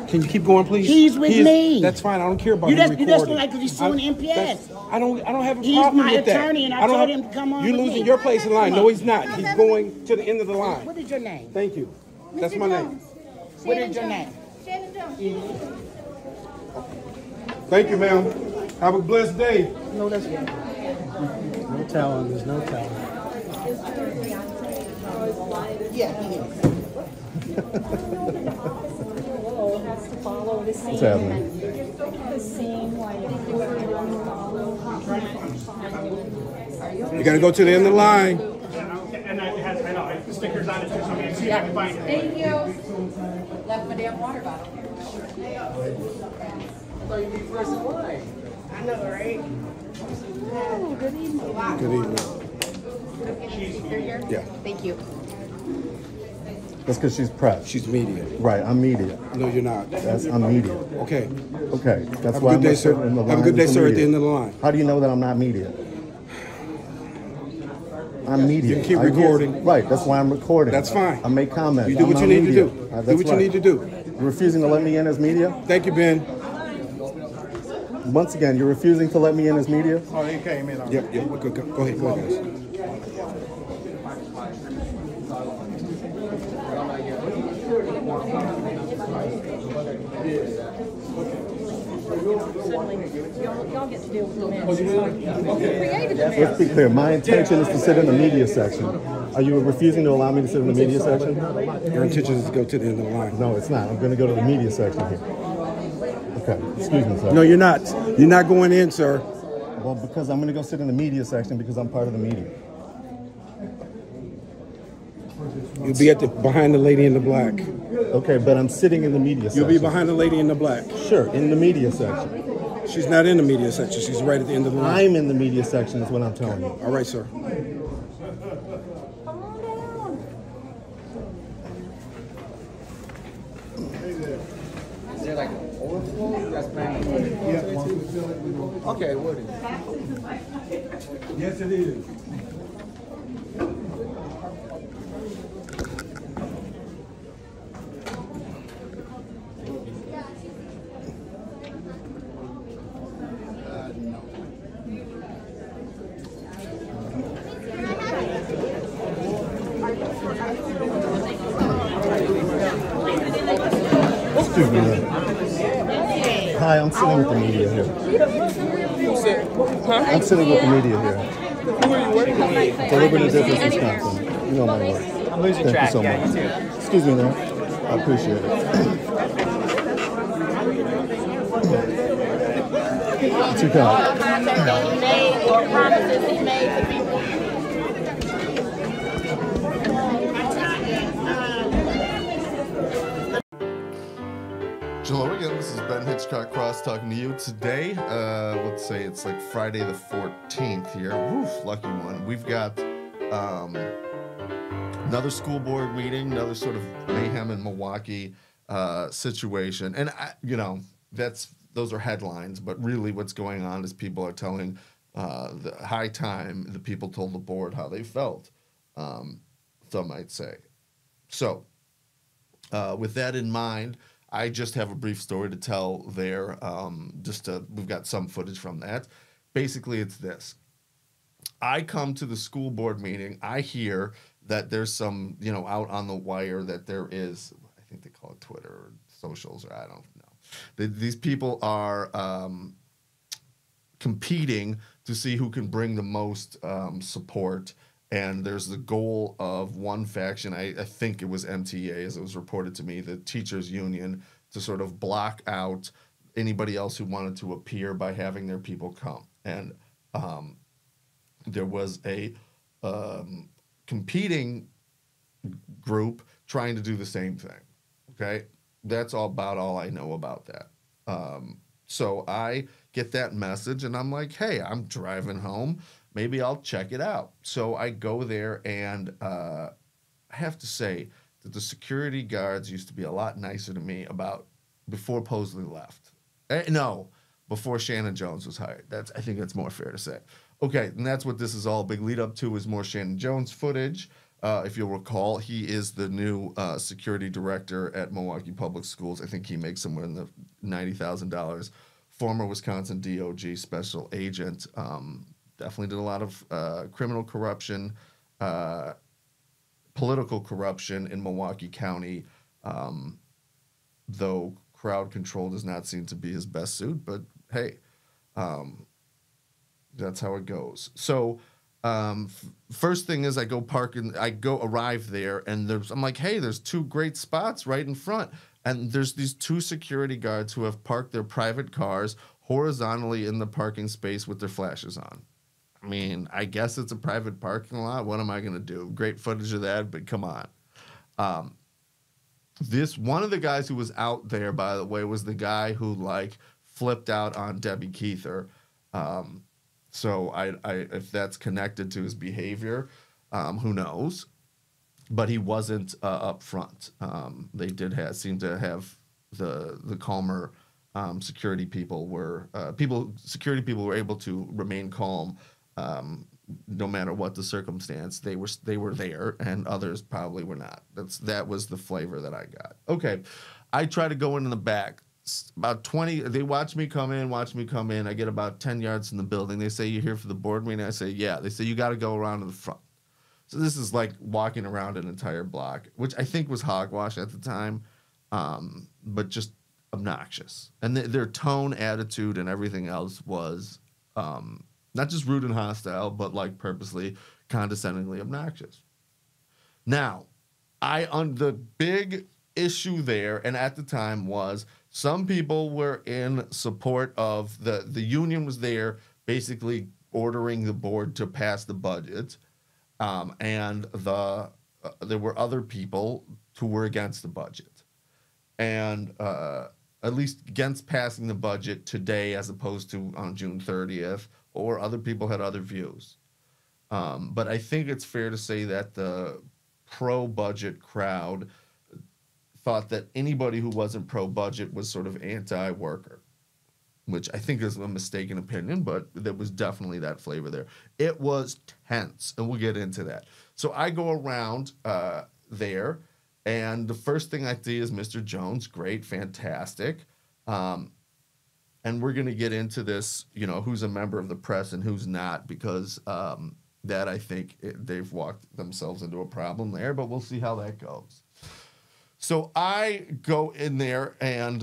Can you keep going, please? He's with me. That's fine. I don't care about you. Him You just recording. like because he's suing MPS. I don't have a He's problem my with that. attorney, and I told him to come on. You're with losing me. your place in line. No, he's not. He's going to the end of the line. What is your name? Thank you. That's my name. What is your name? Shannon Jones. Thank you, ma'am. Have a blessed day. No, that's good. No telling. There's no telling. Yeah, he is. Has to follow the same. What's happening? The same way. You got to go to the end of the line. And it has, I know, stickers on it too, so I'm going to see if I can find it. Thank you. Left my damn water bottle here. I know, right? Oh, good evening. Good evening. You're here? Yeah. Thank you. That's because she's press. She's media. Right, I'm media. No, you're not. I'm media. Okay. Okay, that's Have a why good day, I'm sir. sitting in the line. Have a good day, for sir, at the media. end of the line. How do you know that I'm not media? I'm media. You can keep I get- recording. Right, that's why I'm recording. That's fine. I make comments. You do I'm what you not need media. to do. That's Do what you right. need to do. You're refusing to let me in as media? Thank you, Ben. Once again, you're refusing to let me in as media? Oh, he came in. Yep. Go ahead, guys. Y'all get to deal with the mess. Created the mess. Let's be clear. My intention is to sit in the media section. Are you refusing to allow me to sit in the media section? Your intention is to go to the end of the line. No, it's not. I'm going to go to the media section here. Okay. Excuse me, sir. No, you're not. You're not going in, sir. Well, because I'm going to go sit in the media section because I'm part of the media. You'll be behind the lady in the black. Okay, but I'm sitting in the media section. You'll be behind the lady in the black. Sure, in the media section. She's not in the media section. She's right at the end of the line. I'm in the media section is what I'm telling you. All right, sir. Is there like an overflow? That's planning. Okay, what is it? Yes, it is. Excuse me. Hi, I'm sitting with the media here. I'm sitting with the media here. Who are you working with? Delivering a difference, Wisconsin. You know my work. I'm losing Thank track. you so Yeah, much. you too. Excuse me, man. I appreciate it. Too kind. Contact that he made or promises he made to people. Hello again, this is Ben Hitchcock Cross talking to you today. Let's say it's like Friday the 14th here. Woof, lucky one. We've got another school board meeting, another sort of mayhem in Milwaukee situation. And, those are headlines, but really what's going on is people are telling the high time, the people told the board how they felt, some might say. So, with that in mind, I just have a brief story to tell there. We've got some footage from that. Basically, it's this. I come to the school board meeting. I hear that there's some, out on the wire that there is, I think they call it Twitter or socials, or I don't know. These people are competing to see who can bring the most support. And there's the goal of one faction, I think it was MTA, as it was reported to me, the teachers union, to sort of block out anybody else who wanted to appear by having their people come. And there was a competing group trying to do the same thing, okay? That's about all I know about that. So I get that message, and I'm like, hey, I'm driving home. Maybe I'll check it out. So I go there, and I have to say that the security guards used to be a lot nicer to me before Posley left. No, before Shannon Jones was hired. I think that's more fair to say. Okay, and that's what this is all a big lead up to, is more Shannon Jones footage. If you'll recall, he is the new security director at Milwaukee Public Schools. I think he makes somewhere in the $90,000. Former Wisconsin DOJ special agent. Definitely did a lot of criminal corruption, political corruption in Milwaukee County, though crowd control does not seem to be his best suit. But hey, that's how it goes. So first thing is I go arrive there, and I'm like, hey, there's two great spots right in front. And there's these two security guards who have parked their private cars horizontally in the parking space with their flashes on. I mean, I guess it's a private parking lot. What am I going to do? Great footage of that, but come on. One of the guys who was out there, by the way, was the guy who like flipped out on Debbie Keither. So I if that's connected to his behavior, who knows? But he wasn't up front. They seem to have the calmer security people were security people were able to remain calm no matter what the circumstance. They were there, and others probably were not. That was the flavor that I got. Okay, I try to go into the back. About 20, they watch me come in. I get about 10 yards from the building. They say, "You're here for the board meeting?" I say, "Yeah." They say, "You got to go around to the front." So this is like walking around an entire block, which I think was hogwash at the time, but just obnoxious. And their tone, attitude, and everything else was not just rude and hostile, but like purposely, condescendingly obnoxious. Now, the big issue there, and at the time, was some people were in support of the union was there basically ordering the board to pass the budget. And there were other people who were against the budget, and at least against passing the budget today as opposed to on June 30th, or other people had other views. But I think it's fair to say that the pro-budget crowd thought that anybody who wasn't pro-budget was sort of anti-worker, which I think is a mistaken opinion, but there was definitely that flavor there. It was tense, and we'll get into that. So I go around there, and the first thing I see is Mr. Jones. Great, fantastic. And we're going to get into this, who's a member of the press and who's not, because that I think they've walked themselves into a problem there, but we'll see how that goes. So I go in there, and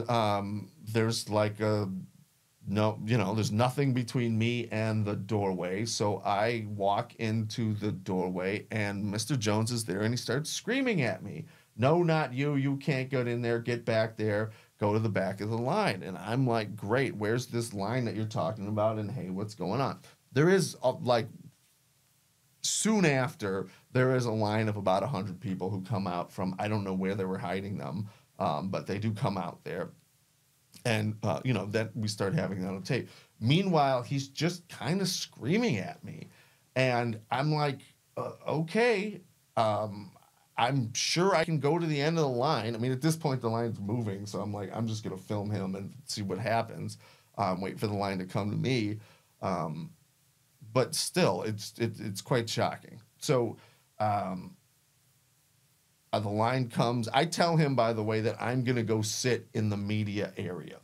there's like there's nothing between me and the doorway. So I walk into the doorway, and Mr. Jones is there, and he starts screaming at me. "No, not you. You can't get in there. Get back there. Go to the back of the line." And I'm like, great, where's this line that you're talking about? And hey, what's going on? There is soon after, there is a line of about 100 people who come out from, I don't know where they were hiding them, but they do come out there. And, then we start having that on tape. Meanwhile, he's just kind of screaming at me. And I'm like, okay, I'm sure I can go to the end of the line. I mean, at this point, the line's moving. So I'm like, I'm just going to film him and see what happens. Wait for the line to come to me. But still, it's quite shocking. So the line comes. I tell him, by the way, that I'm going to go sit in the media area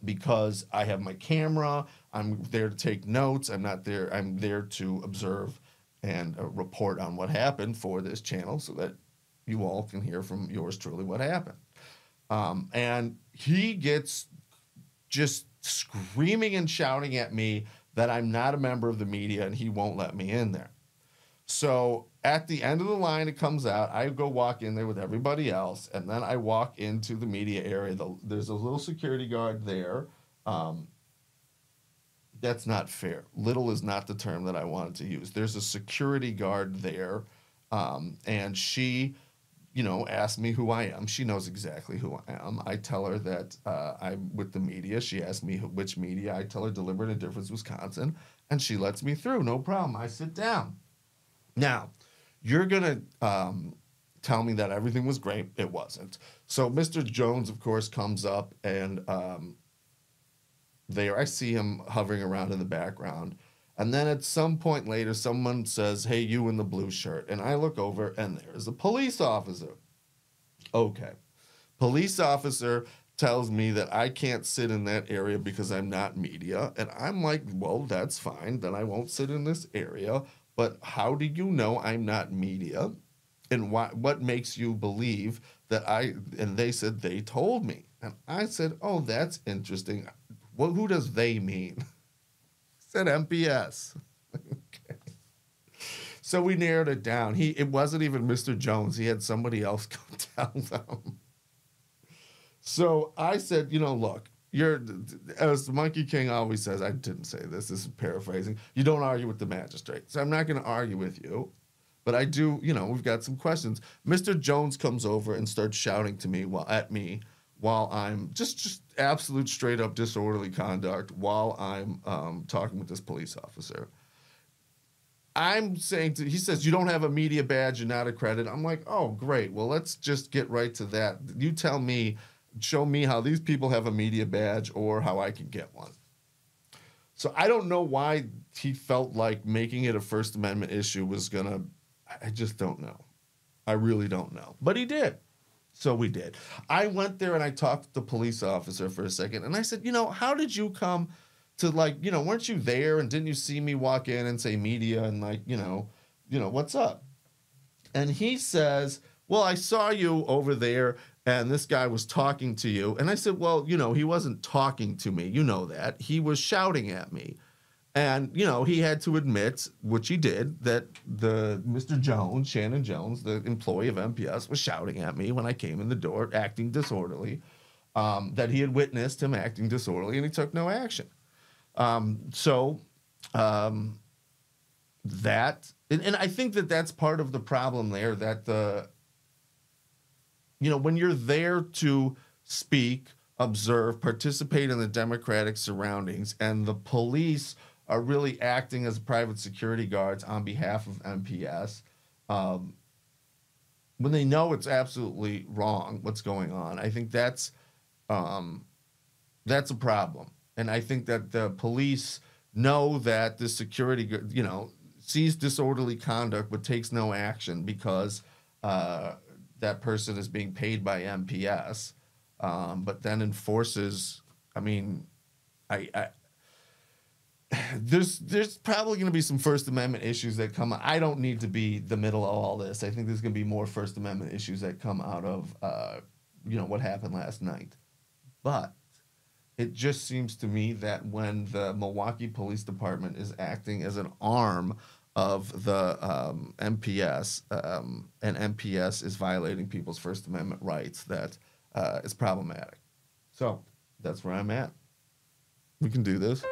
because I have my camera. I'm there to take notes. I'm not there. I'm there to observe and report on what happened for this channel so that you all can hear from yours truly what happened. And he gets just screaming and shouting at me that I'm not a member of the media and he won't let me in there. So at the end of the line, it comes out. I go walk in there with everybody else, and then I walk into the media area. There's a little security guard there. That's not fair. Little is not the term that I wanted to use. There's a security guard there, and she, asked me who I am. She knows exactly who I am. I tell her that I'm with the media. She asks me which media. I tell her Deliberate Indifference Wisconsin, and she lets me through. No problem. I sit down. Now, you're going to tell me that everything was great. It wasn't. So Mr. Jones, of course, comes up, and there I see him hovering around in the background. And then at some point later, someone says, "Hey, you in the blue shirt." And I look over and there's a police officer. Okay. Police officer tells me that I can't sit in that area because I'm not media. And I'm like, well, that's fine. Then I won't sit in this area. But how do you know I'm not media? And what makes you believe that and they said they told me. And I said, oh, that's interesting. Well, who does they mean? I said MPS. Okay. So we narrowed it down. It wasn't even Mr. Jones. He had somebody else go tell them. So I said, look, as the Monkey King always says, I didn't say this is paraphrasing, you don't argue with the magistrate. So I'm not going to argue with you, but I do, we've got some questions. Mr. Jones comes over and starts shouting to me while I'm just absolute straight up disorderly conduct while I'm talking with this police officer. I'm saying he says, you don't have a media badge, you're not accredited. I'm like, oh, great. Well, let's just get right to that. You tell me, show me how these people have a media badge or how I can get one. So I don't know why he felt like making it a First Amendment issue was gonna, I just don't know. I really don't know. But he did. So we did. I went there and I talked to the police officer for a second and I said, how did you come to weren't you there and didn't you see me walk in and say media and what's up? And he says, well, I saw you over there and this guy was talking to you. And I said, well, he wasn't talking to me. You know that. He was shouting at me. And, he had to admit, which he did, that Mr. Jones, Shannon Jones, the employee of MPS, was shouting at me when I came in the door, acting disorderly, that he had witnessed him acting disorderly and he took no action. That, and I think that's part of the problem there, that when you're there to speak, observe, participate in the democratic surroundings, and the police are really acting as private security guards on behalf of MPS, when they know it's absolutely wrong what's going on, I think that's a problem. And I think that the police know that the security, sees disorderly conduct but takes no action because that person is being paid by MPS, but then enforces. I mean, there's probably going to be some First Amendment issues that come. I don't need to be the middle of all this. I think there's going to be more First Amendment issues that come out of what happened last night, but. It just seems to me that when the Milwaukee Police Department is acting as an arm of the MPS, and MPS is violating people's First Amendment rights, that is problematic. So that's where I'm at. We can do this.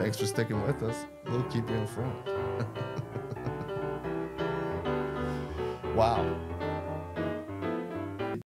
Thanks for sticking with us. We'll keep you informed. Wow.